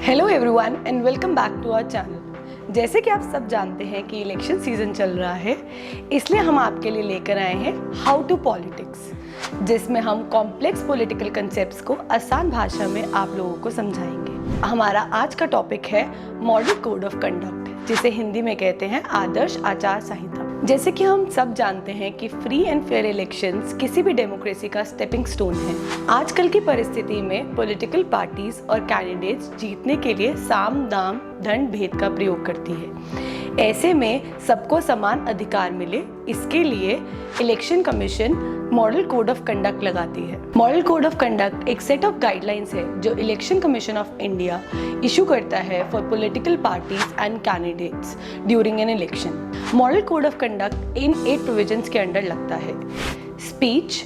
Hello everyone and welcome back to our channel. जैसे कि आप सब जानते हैं कि इलेक्शन सीजन चल रहा है, इसलिए हम आपके लिए लेकर आए हैं हाउ टू पॉलिटिक्स, जिसमें हम कॉम्प्लेक्स पॉलिटिकल कंसेप्ट्स को आसान भाषा में आप लोगों को समझाएंगे। हमारा आज का टॉपिक है मॉडल कोड ऑफ कंडक्ट, जिसे हिंदी में कहते हैं आदर्श आचार संहिता। जैसे कि हम सब जानते हैं कि फ्री एंड फेयर इलेक्शंस किसी भी डेमोक्रेसी का स्टेपिंग स्टोन है। आजकल की परिस्थिति में पॉलिटिकल पार्टीज और कैंडिडेट्स जीतने के लिए साम दाम दंड भेद का प्रयोग करती है। ऐसे में सबको समान अधिकार मिले, इसके लिए election commission model code of conduct लगाती है। मॉडल कोड ऑफ कंडक्ट एक सेट ऑफ गाइडलाइंस है जो election commission of India issue करता है for political parties and candidates during an election. Model code of conduct in 8 provisions के under लगता है: speech,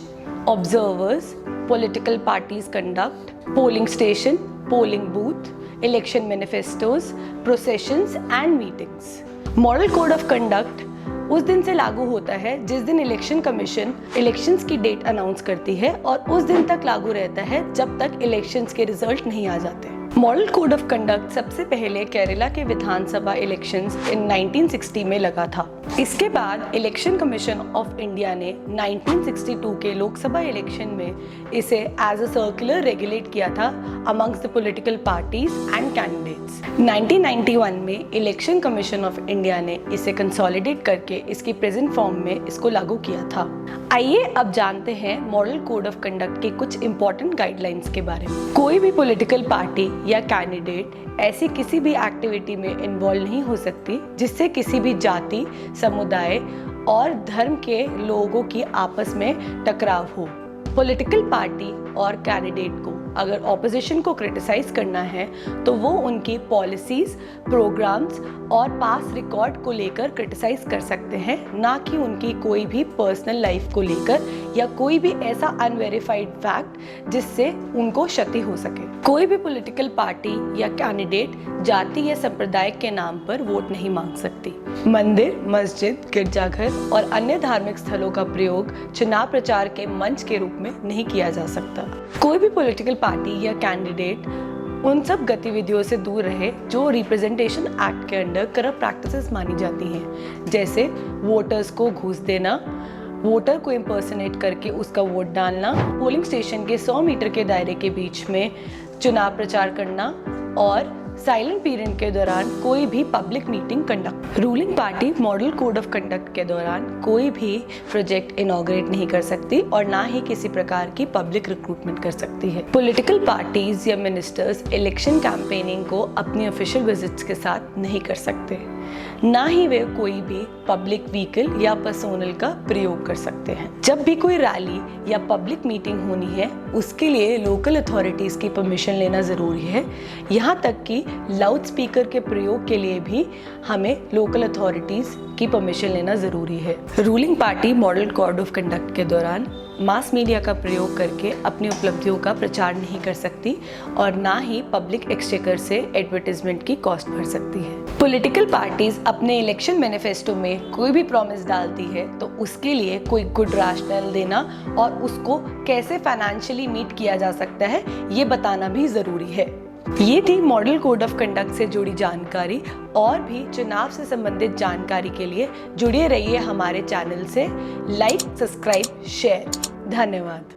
observers, political parties conduct, polling station, polling booth, election manifestos, processions and meetings. Model code of conduct उस दिन से लागू होता है जिस दिन इलेक्शन कमीशन इलेक्शंस की डेट अनाउंस करती है और उस दिन तक लागू रहता है जब तक इलेक्शंस के रिजल्ट नहीं आ जाते। मॉडल कोड ऑफ कंडक्ट सबसे पहले केरला के विधानसभा इलेक्शंस इन 1960 में लगा था। इसके बाद इलेक्शन कमीशन ऑफ इंडिया ने 1962 के लोकसभा इलेक्शन में इसे एज अ सर्कुलर रेगुलेट किया था amongst the political parties and candidates. 1991 में इलेक्शन कमीशन ऑफ इंडिया ने इसे कंसोलिडेट करके इसकी प्रेजेंट फॉर्म में इसको लागू किया था। आइए अब जानते हैं मॉडल कोड ऑफ कंडक्ट के कुछ इंपॉर्टेंट गाइडलाइंस के बारे में। कोई भी पॉलिटिकल पार्टी या कैंडिडेट ऐसी किसी भी एक्टिविटी में इन्वॉल्व नहीं हो सकती जिससे किसी भी जाति, समुदाय और धर्म के लोगों की आपस में टकराव हो। पॉलिटिकल पार्टी और कैंडिडेट को अगर ऑपोजिशन को क्रिटिसाइज करना है तो वो उनकी पॉलिसीज, प्रोग्राम्स और पास रिकॉर्ड को लेकर क्रिटिसाइज कर सकते हैं, ना कि उनकी कोई भी पर्सनल लाइफ को लेकर या कोई भी ऐसा अनवेरिफाइड फैक्ट जिससे उनको क्षति हो सके। कोई भी पॉलिटिकल पार्टी या कैंडिडेट जाति या संप्रदाय के नाम पर वोट नहीं मांग सकती। मंदिर, मस्जिद, गिरजाघर और अन्य धार्मिक स्थलों का प्रयोग चुनाव प्रचार के मंच के रूप में नहीं किया जा सकता। कोई भी पॉलिटिकल पार्टी या कैंडिडेट उन सब गतिविधियों से दूर रहे जो रिप्रेजेंटेशन एक्ट के अंडर करप्ट प्रैक्टिसेस मानी जाती हैं, जैसे वोटर्स को घूस देना, वोटर को इम्पर्सनेट करके उसका वोट डालना, पोलिंग स्टेशन के 100 मीटर के दायरे के बीच में चुनाव प्रचार करना और साइलेंट पीरियड के दौरान कोई भी public meeting conduct. Ruling party model code of conduct के दौरान कोई भी प्रोजेक्ट इनॉग्रेट नहीं कर सकती और ना ही किसी प्रकार की पब्लिक रिक्रूटमेंट कर सकती है। पॉलिटिकल पार्टीज या मिनिस्टर्स इलेक्शन कैंपेनिंग को अपनी ऑफिशियल विजिट्स के साथ नहीं कर सकते, ना ही वे कोई भी पब्लिक व्हीकल या पर्सोनल का प्रयोग कर सकते हैं। जब भी कोई रैली या पब्लिक मीटिंग होनी है उसके लिए लोकल अथॉरिटीज़ की परमिशन लेना ज़रूरी है। यहाँ तक कि लाउड स्पीकर के प्रयोग के लिए भी हमें लोकल अथॉरिटीज़ की परमिशन लेना ज़रूरी है। Ruling party model code of conduct के दौरान मास मीडिया का प्रयोग करके अपनी उपलब्धियों का प्रचार नहीं कर सकती और ना ही पब्लिक एक्सचेकर से एडवर्टाइजमेंट की कॉस्ट भर सकती है। पॉलिटिकल पार्टीज अपने इलेक्शन मैनिफेस्टो में कोई भी प्रॉमिस डालती है तो उसके लिए कोई गुड रैशनल देना और उसको कैसे फाइनेंशियली मीट किया जा सकता है ये बताना भी ज़रूरी है। ये थी मॉडल कोड ऑफ कंडक्ट से जुड़ी जानकारी। और भी चुनाव से संबंधित जानकारी के लिए जुड़े रहिए हमारे चैनल से। Like, subscribe, share. धन्यवाद।